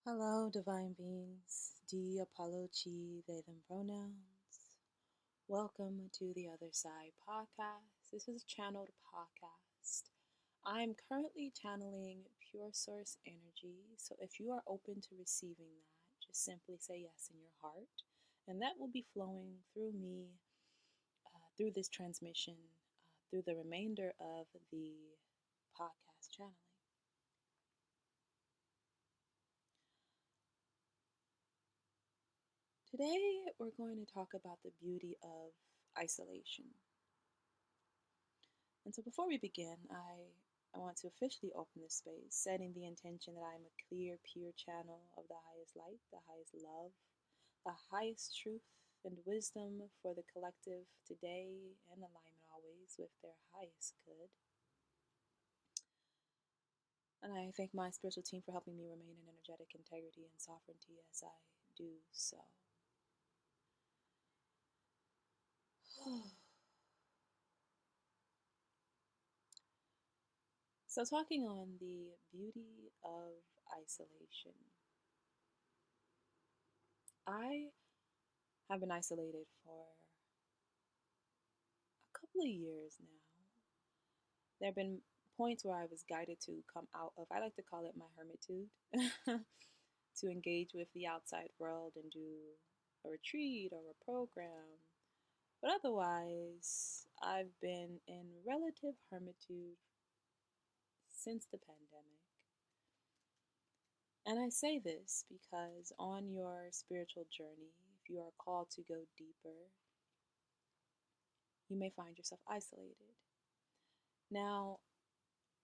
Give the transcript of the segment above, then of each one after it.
Hello, divine beings, D, Apollo, Chi, they, them pronouns. Welcome to the Other Side podcast. This is a channeled podcast. I'm currently channeling pure source energy, so if you are open to receiving that, just simply say yes in your heart, and that will be flowing through me, through this transmission, through the remainder of the podcast channeling. Today, we're going to talk about the beauty of isolation. And so, before we begin, I want to officially open this space, setting the intention that I am a clear, pure channel of the highest light, the highest love, the highest truth and wisdom for the collective today, and alignment always with their highest good. And I thank my spiritual team for helping me remain in energetic integrity and sovereignty as I do so. So, talking on the beauty of isolation, I have been isolated for a couple of years now. There have been points where I was guided to come out of, I like to call it my hermitude, to engage with the outside world and do a retreat or a program. But otherwise, I've been in relative hermitude since the pandemic. And I say this because on your spiritual journey, if you are called to go deeper, you may find yourself isolated. Now,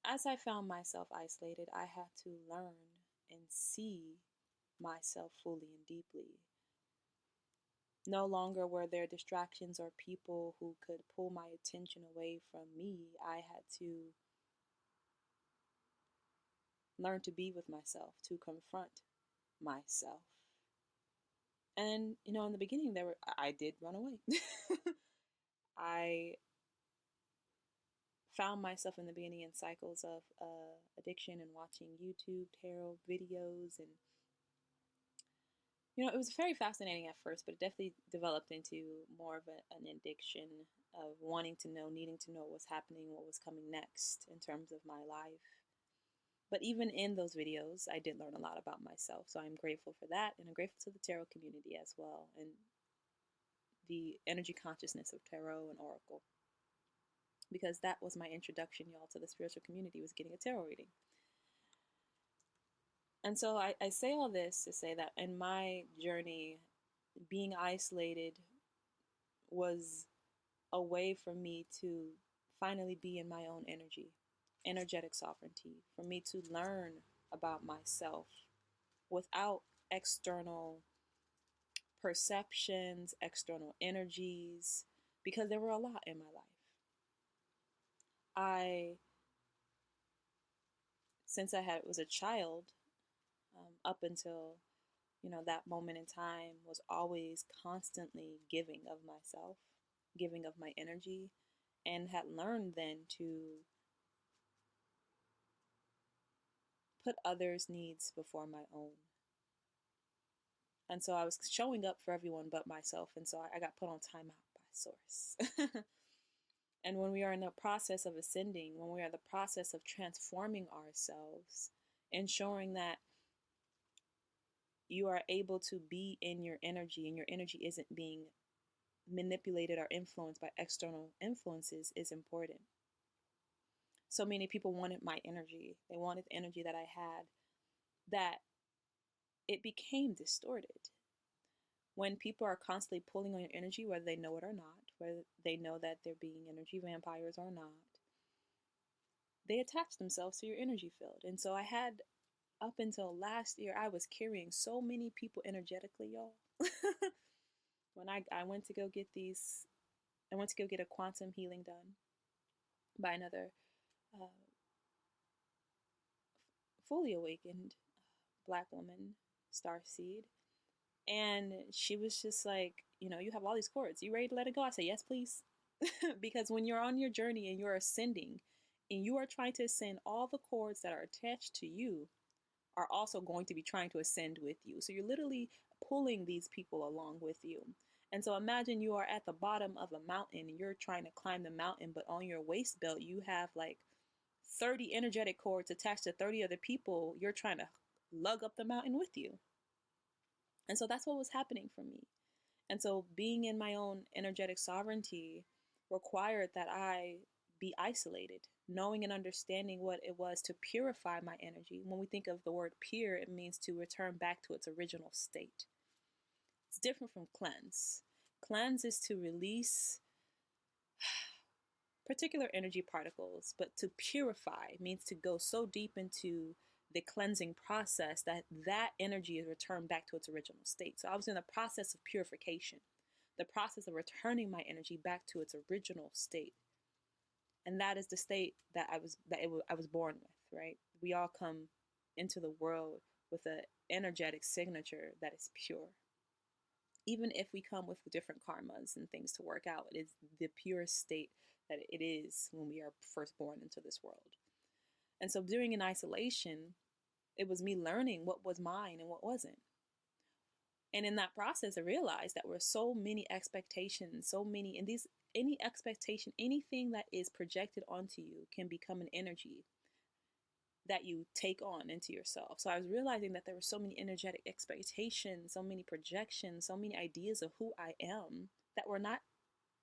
as I found myself isolated, I had to learn and see myself fully and deeply. No longer were there distractions or people who could pull my attention away from me. I had to learn to be with myself, to confront myself. And, in the beginning, I did run away. I found myself in the beginning in cycles of addiction and watching YouTube tarot videos. And it was very fascinating at first, but it definitely developed into more of an addiction of wanting to know, needing to know what was happening, what was coming next in terms of my life. But even in those videos, I did learn a lot about myself. So I'm grateful for that. And I'm grateful to the tarot community as well, and the energy consciousness of tarot and oracle. Because that was my introduction, y'all, to the spiritual community, was getting a tarot reading. And so I say all this to say that in my journey, being isolated was a way for me to finally be in my own energy, energetic sovereignty, for me to learn about myself without external perceptions, external energies, because there were a lot in my life. Since I was a child, up until that moment in time, was always constantly giving of myself, giving of my energy, and had learned then to put others' needs before my own. And so I was showing up for everyone but myself, and so I got put on timeout by source. And when we are in the process of ascending, when we are in the process of transforming ourselves, ensuring that you are able to be in your energy and your energy isn't being manipulated or influenced by external influences, is important. So many people wanted my energy. They wanted the energy that I had, that it became distorted. When people are constantly pulling on your energy, whether they know it or not, whether they know that they're being energy vampires or not, they attach themselves to your energy field. And so I had, up until last year, I was carrying so many people energetically, y'all. When I went to go get a quantum healing done by another fully awakened Black woman, starseed. And she was just like, you have all these cords. You ready to let it go? I said, yes, please. Because when you're on your journey and you're ascending and you are trying to ascend, all the cords that are attached to you are also going to be trying to ascend with you. So you're literally pulling these people along with you. And so imagine you are at the bottom of a mountain and you're trying to climb the mountain, but on your waist belt, you have like 30 energetic cords attached to 30 other people you're trying to lug up the mountain with you. And so that's what was happening for me. And so being in my own energetic sovereignty required that I be isolated, knowing and understanding what it was to purify my energy. When we think of the word pure, it means to return back to its original state. It's different from cleanse. Cleanse is to release particular energy particles, but to purify means to go so deep into the cleansing process that that energy is returned back to its original state. So I was in the process of purification, the process of returning my energy back to its original state. And that is the state that I was born with, right? We all come into the world with an energetic signature that is pure. Even if we come with different karmas and things to work out, it is the purest state that it is when we are first born into this world. And so during an isolation, it was me learning what was mine and what wasn't. And in that process, I realized that there were so many expectations, so many, and these, any expectation, anything that is projected onto you can become an energy that you take on into yourself. So I was realizing that there were so many energetic expectations, so many projections, so many ideas of who I am that were not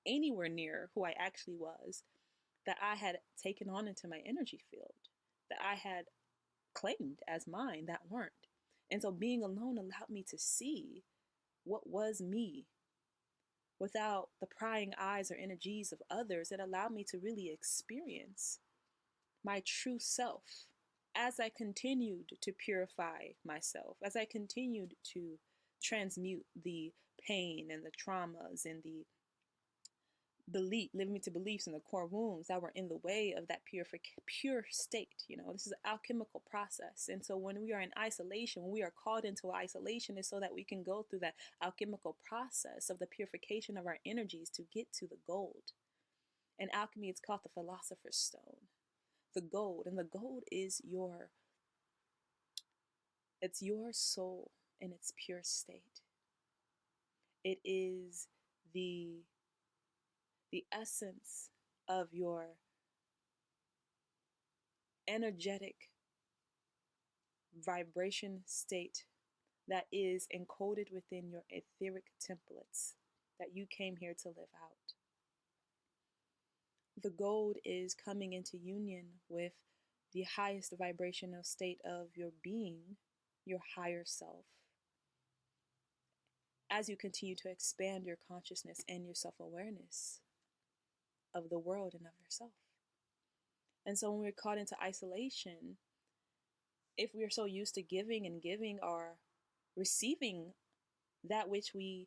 anywhere near who I actually was, that I had taken on into my energy field, that I had claimed as mine that weren't. And so being alone allowed me to see what was me without the prying eyes or energies of others. It allowed me to really experience my true self as I continued to purify myself, as I continued to transmute the pain and the traumas and the limited beliefs and the core wounds that were in the way of that pure state. You know, this is an alchemical process. And so when we are in isolation, when we are called into isolation, is so that we can go through that alchemical process of the purification of our energies to get to the gold. In alchemy, it's called the philosopher's stone, the gold. And the gold is it's your soul in its pure state. It is the essence of your energetic vibration state that is encoded within your etheric templates that you came here to live out. The gold is coming into union with the highest vibrational state of your being, your higher self, as you continue to expand your consciousness and your self-awareness of the world and of yourself. And so when we're caught into isolation, if we are so used to giving and giving or receiving that which we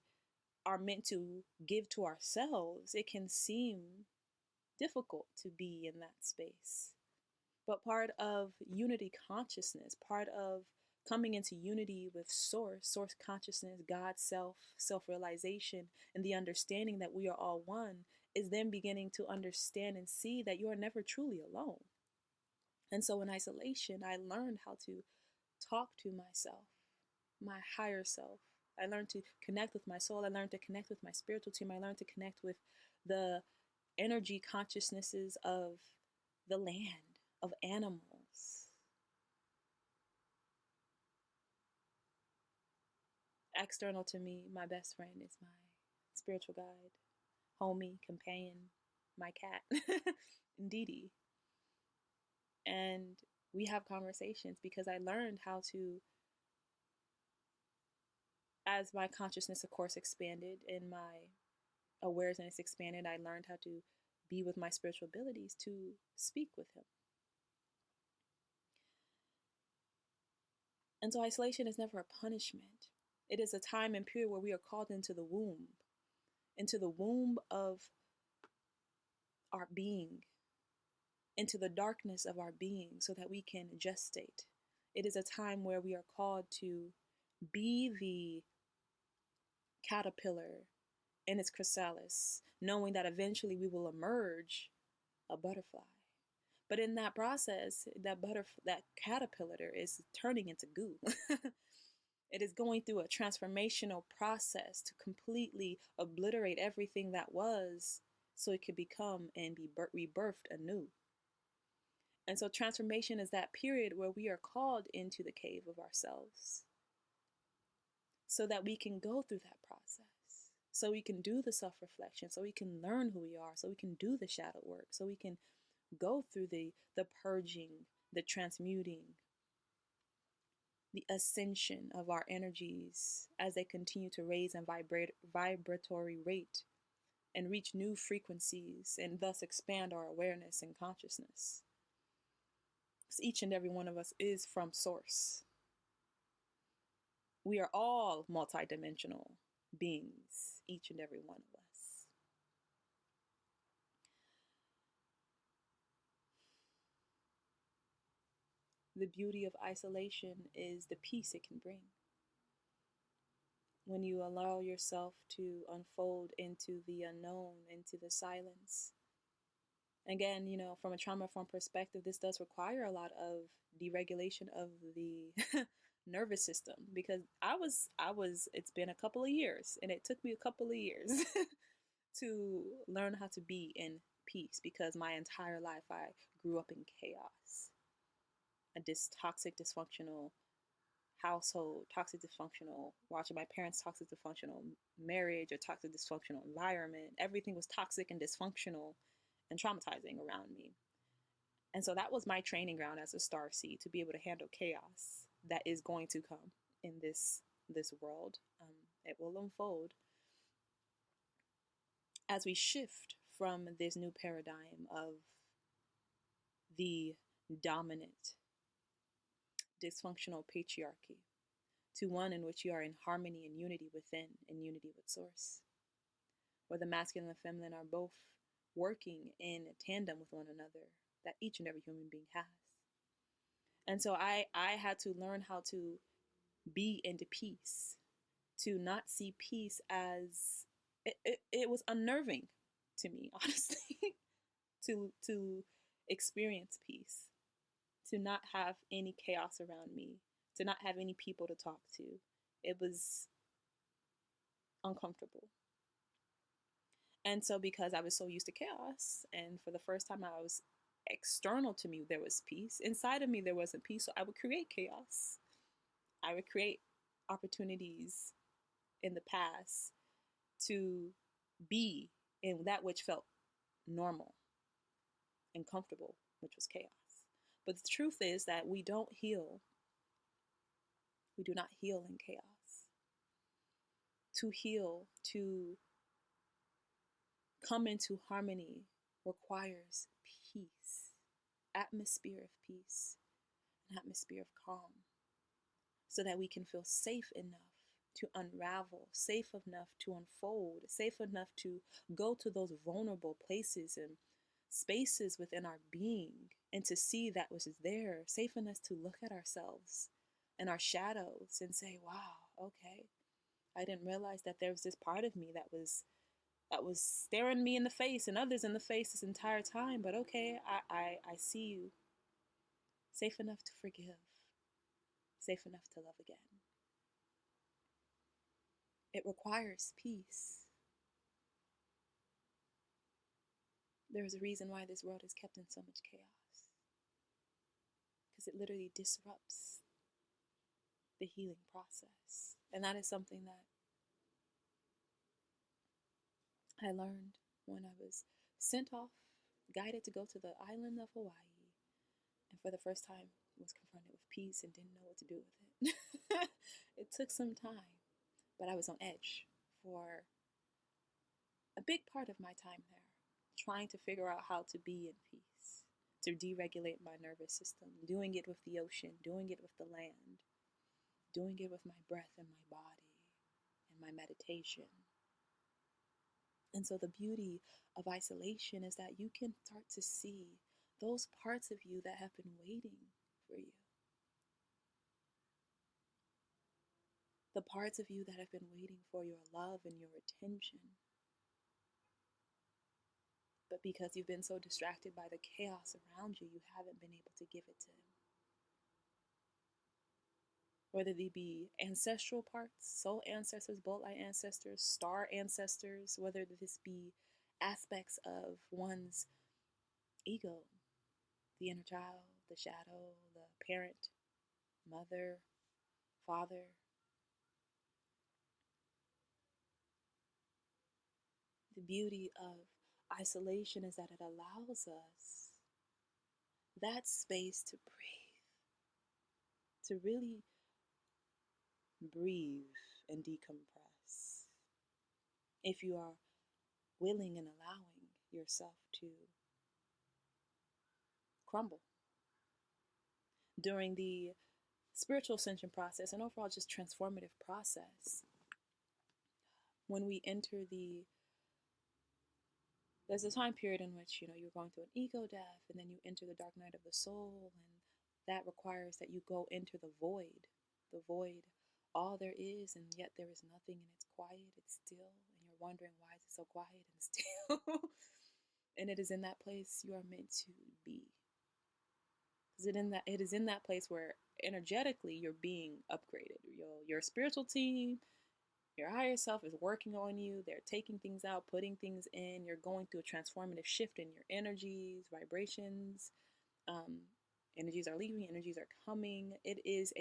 are meant to give to ourselves, it can seem difficult to be in that space. But part of unity consciousness, part of coming into unity with source consciousness, God, self-realization, and the understanding that we are all one, is then beginning to understand and see that you are never truly alone. And so in isolation, I learned how to talk to myself, my higher self. I learned to connect with my soul. I learned to connect with my spiritual team. I learned to connect with the energy consciousnesses of the land, of animals. External to me, my best friend is my spiritual guide, homie, companion, my cat, Dee. And we have conversations because I learned how to, as my consciousness, of course, expanded and my awareness expanded, I learned how to be with my spiritual abilities to speak with him. And so isolation is never a punishment. It is a time and period where we are called into the womb of our being, into the darkness of our being, so that we can gestate. It is a time where we are called to be the caterpillar in its chrysalis, knowing that eventually we will emerge a butterfly. But in that process, that caterpillar is turning into goo. It is going through a transformational process to completely obliterate everything that was so it could become and be rebirthed anew. And so transformation is that period where we are called into the cave of ourselves so that we can go through that process, so we can do the self-reflection, so we can learn who we are, so we can do the shadow work, so we can go through the purging, the transmuting, the ascension of our energies as they continue to raise and vibratory rate and reach new frequencies and thus expand our awareness and consciousness. Because each and every one of us is from source. We are all multidimensional beings, each and every one of us. The beauty of isolation is the peace it can bring. When you allow yourself to unfold into the unknown, into the silence. Again, from a trauma-informed perspective, this does require a lot of deregulation of the nervous system, because it's been a couple of years, and it took me a couple of years to learn how to be in peace, because my entire life I grew up in chaos. A toxic, dysfunctional household, toxic, dysfunctional, watching my parents' toxic, dysfunctional marriage, or toxic, dysfunctional environment. Everything was toxic and dysfunctional and traumatizing around me. And so that was my training ground as a star seed, to be able to handle chaos that is going to come in this world. It will unfold as we shift from this new paradigm of the dominant dysfunctional patriarchy to one in which you are in harmony and unity within, and unity with source, where the masculine and feminine are both working in tandem with one another, that each and every human being has. And so I had to learn how to be into peace, to not see peace as it was unnerving to me, honestly, to experience peace, to not have any chaos around me, to not have any people to talk to. It was uncomfortable. And so because I was so used to chaos, and for the first time I was external to me, there was peace. Inside of me, there wasn't peace. So I would create chaos. I would create opportunities in the past to be in that which felt normal and comfortable, which was chaos. But the truth is that we don't heal. We do not heal in chaos. To heal, to come into harmony, requires peace, atmosphere of peace, an atmosphere of calm, so that we can feel safe enough to unravel, safe enough to unfold, safe enough to go to those vulnerable places and spaces within our being and to see that which is there, safe enough to look at ourselves and our shadows and say, wow, okay, I didn't realize that there was this part of me that was staring me in the face and others in the face this entire time. But okay, I see you. Safe enough to forgive. Safe enough to love again. It requires peace. There's a reason why this world is kept in so much chaos. Because it literally disrupts the healing process. And that is something that I learned when I was sent off, guided to go to the island of Hawaii, and for the first time was confronted with peace and didn't know what to do with it. It took some time, but I was on edge for a big part of my time there, trying to figure out how to be in peace, to deregulate my nervous system, doing it with the ocean, doing it with the land, doing it with my breath and my body and my meditation. And so the beauty of isolation is that you can start to see those parts of you that have been waiting for you. The parts of you that have been waiting for your love and your attention. But because you've been so distracted by the chaos around you, you haven't been able to give it to him. Whether they be ancestral parts, soul ancestors, bloodline ancestors, star ancestors, whether this be aspects of one's ego, the inner child, the shadow, the parent, mother, father. The beauty of isolation is that it allows us that space to breathe, to really breathe and decompress. If you are willing and allowing yourself to crumble during the spiritual ascension process and overall just transformative process, when we enter there's a time period in which you're going through an ego death, and then you enter the dark night of the soul, and that requires that you go into the void, all there is, and yet there is nothing, and it's quiet, it's still, and you're wondering why is it so quiet and still. And it is in that place you are meant to be, because it is in that place where energetically you're being upgraded. Your spiritual team, your higher self is working on you. They're taking things out, putting things in. You're going through a transformative shift in your energies, vibrations. Um, Energies are leaving, energies are coming. It is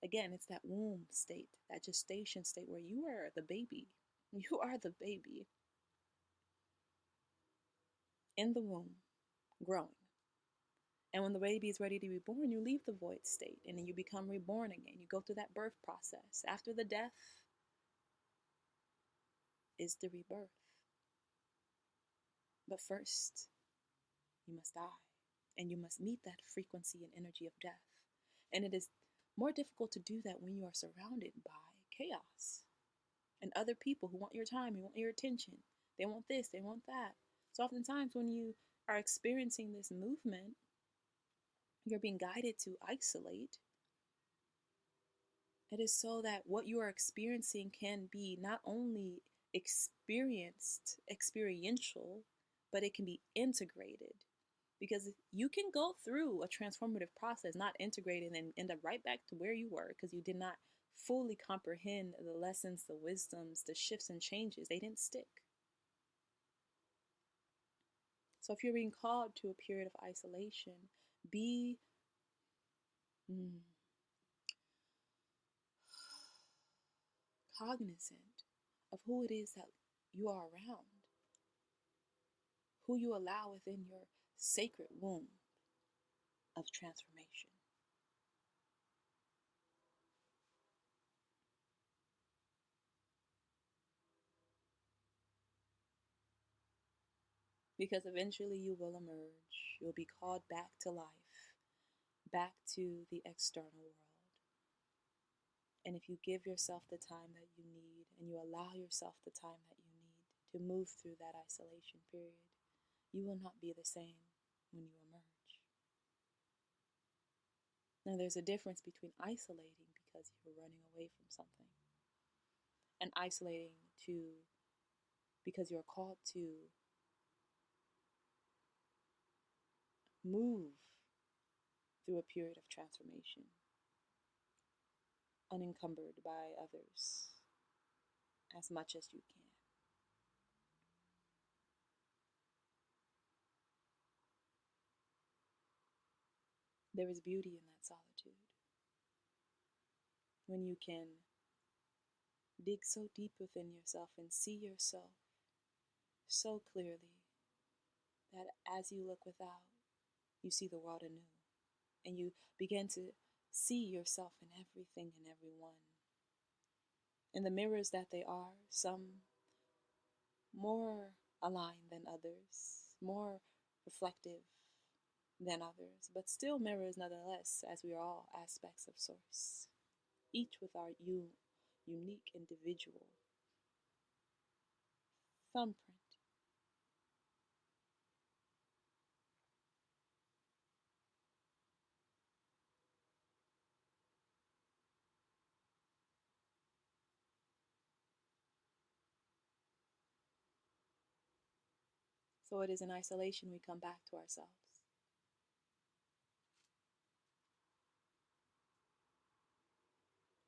again, it's that womb state, that gestation state where you are the baby. You are the baby in the womb, growing. And when the baby is ready to be born, you leave the void state and then you become reborn again. You go through that birth process. After the death is the rebirth. But first, you must die. And you must meet that frequency and energy of death. And it is more difficult to do that when you are surrounded by chaos and other people who want your time, who want your attention. They want this, they want that. So oftentimes when you are experiencing this movement, you're being guided to isolate. It is so that what you are experiencing can be not only experiential, but it can be integrated. Because you can go through a transformative process, not integrated, and end up right back to where you were because you did not fully comprehend the lessons, the wisdoms, the shifts and changes. They didn't stick. So if you're being called to a period of isolation, be cognizant of who it is that you are around, who you allow within your sacred womb of transformation. Because eventually you will emerge. You'll be called back to life, back to the external world. And if you give yourself the time that you need and you allow yourself the time that you need to move through that isolation period, you will not be the same when you emerge. Now, there's a difference between isolating because you're running away from something and isolating because you're called to move through a period of transformation, unencumbered by others as much as you can. There is beauty in that solitude. When you can dig so deep within yourself and see yourself so clearly that as you look without, you see the world anew. And you begin to see yourself in everything and everyone. In the mirrors that they are, some more aligned than others, more reflective than others, but still mirrors nonetheless, as we are all aspects of Source, each with our unique individual thumbprint. So it is in isolation we come back to ourselves.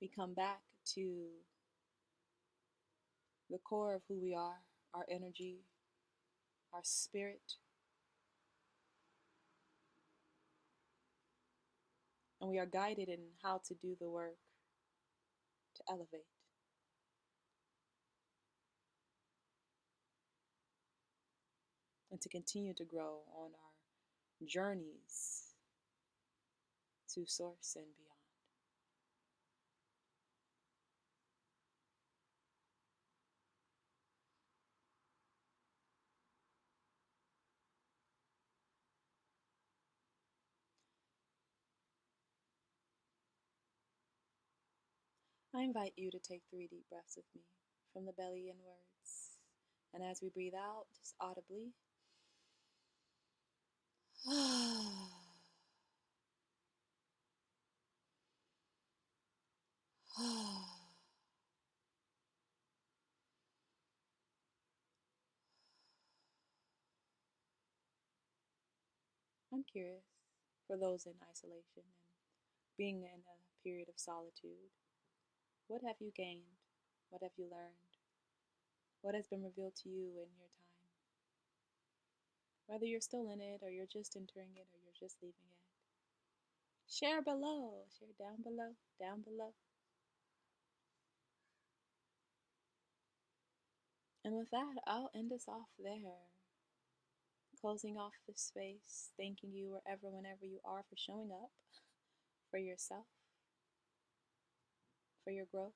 We come back to the core of who we are, our energy, our spirit, and we are guided in how to do the work to elevate. And to continue to grow on our journeys to source and beyond. I invite you to take 3 deep breaths with me from the belly inwards. And as we breathe out, just audibly. I'm curious, for those in isolation and being in a period of solitude, what have you gained? What have you learned? What has been revealed to you in your time? Whether you're still in it, or you're just entering it, or you're just leaving it. Share below. Share down below. Down below. And with that, I'll end us off there. Closing off this space, thanking you wherever, whenever you are for showing up for yourself, for your growth,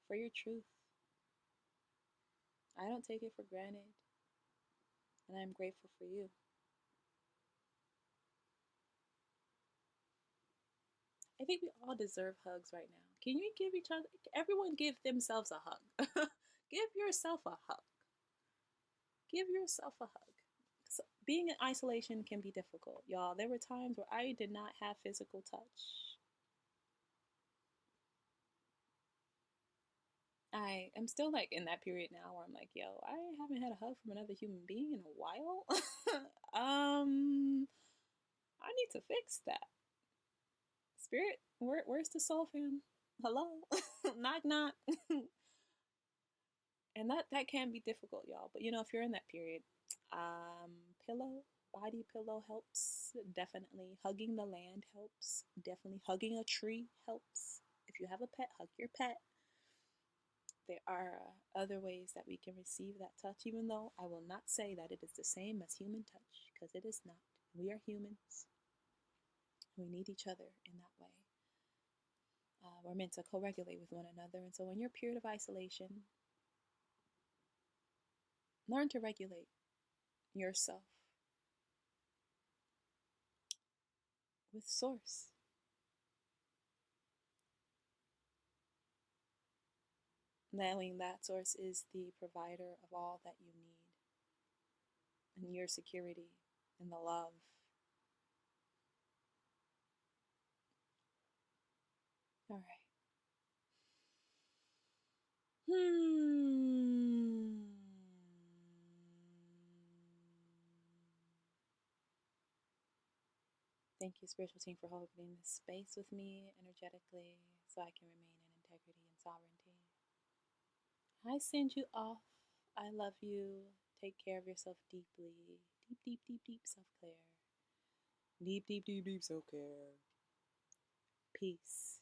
for your truth. I don't take it for granted, and I'm grateful for you. I think we all deserve hugs right now. Can you give each other, everyone give themselves a hug? Give yourself a hug. Give yourself a hug. So being in isolation can be difficult, y'all. There were times where I did not have physical touch. I am still like in that period now where I'm like, yo, I haven't had a hug from another human being in a while. I need to fix that. Spirit, where's the soul fam? Hello, knock knock. And that can be difficult, y'all. But you know, if you're in that period, um, pillow, body pillow helps. Definitely hugging the land helps. Definitely hugging a tree helps. If you have a pet, hug your pet. There are other ways that we can receive that touch, even though I will not say that it is the same as human touch, because it is not. We are humans. We need each other in that way. We're meant to co-regulate with one another. And so in your period of isolation, learn to regulate yourself with source. Knowing that source is the provider of all that you need, and your security and the love. All right. Thank you, spiritual team, for holding this space with me energetically so I can remain in integrity and sovereignty. I send you off. I love you. Take care of yourself deeply. Deep, deep, deep, deep self care. Deep, deep, deep, deep self care. Peace.